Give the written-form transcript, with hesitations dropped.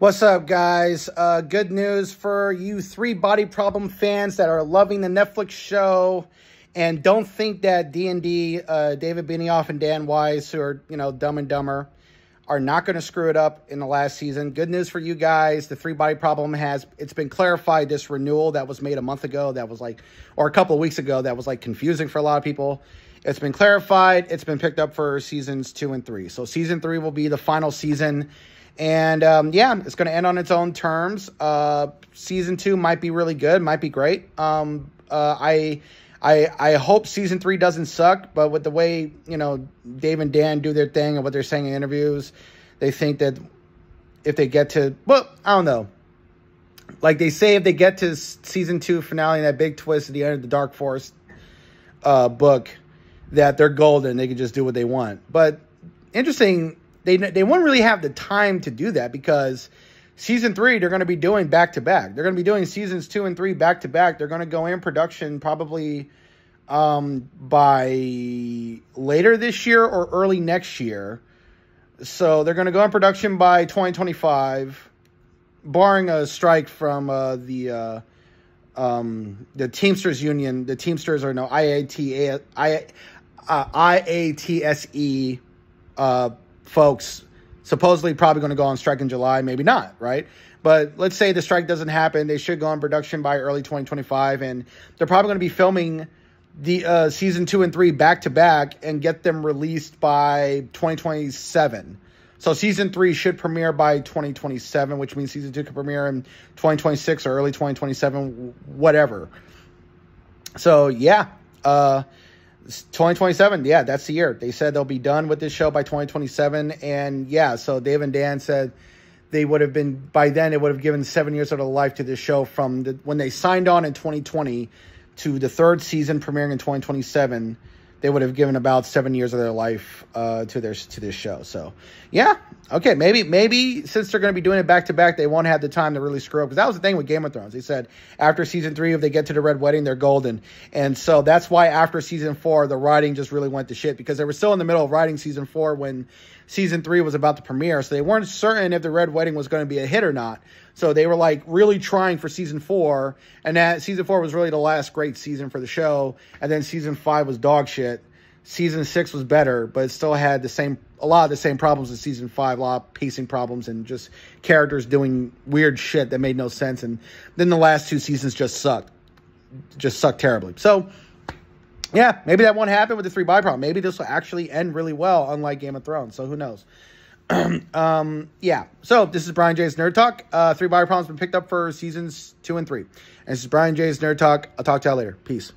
What's up, guys? Good news for you three Body Problem fans that are loving the Netflix show and don't think that D&D, David Benioff and Dan Wise, who are, Dumb and Dumber, are not going to screw it up in the last season. Good news for you guys. The three Body Problem it's been clarified, this renewal that was made a month ago, or a couple of weeks ago, that was confusing for a lot of people. It's been clarified. It's been picked up for seasons 2 and 3. So season 3 will be the final season. And, it's going to end on its own terms. Season 2 might be really good, might be great. I hope season 3 doesn't suck, but with the way, Dave and Dan do their thing and what they're saying in interviews, they think that if they get to, I don't know. Like they say, if they get to season 2 finale and that big twist at the end of the Dark Force book, that they're golden. They can just do what they want. But interesting, they won't really have the time to do that because season 3, they're going to be doing back-to-back. They're going to be doing seasons 2 and 3 back-to-back. They're going to go in production probably by later this year or early next year. So they're going to go in production by 2025, barring a strike from the Teamsters Union. The Teamsters are IATSE folks supposedly probably going to go on strike in July, maybe not, right? But let's say the strike doesn't happen. They should go on production by early 2025, and they're probably going to be filming the season 2 and 3 back-to-back and get them released by 2027. So season 3 should premiere by 2027, which means season 2 could premiere in 2026 or early 2027, whatever. So, 2027, that's the year. They said they'll be done with this show by 2027. And so Dave and Dan said they would have been, by then, it would have given 7 years of their life to this show from when they signed on in 2020 to the third season premiering in 2027. They would have given about 7 years of their life to this show. So, okay, maybe since they're going to be doing it back-to-back, they won't have the time to really screw up. Because that was the thing with Game of Thrones. They said after season 3, if they get to the Red Wedding, they're golden. And so that's why after season 4, the writing just really went to shit. Because they were still in the middle of writing season 4 when season 3 was about to premiere. So they weren't certain if the Red Wedding was going to be a hit or not. So they were really trying for season 4. And that season 4 was really the last great season for the show. And then season 5 was dog shit. Season 6 was better, but it still had a lot of the same problems as season 5, a lot of pacing problems and just characters doing weird shit that made no sense. And then the last 2 seasons just sucked terribly. So, maybe that won't happen with the 3 Body Problem. Maybe this will actually end really well, unlike Game of Thrones. So who knows? So this is Brian J's Nerd Talk. 3 Body Problem's been picked up for seasons 2 and 3. And this is Brian J's Nerd Talk. I'll talk to y'all later. Peace.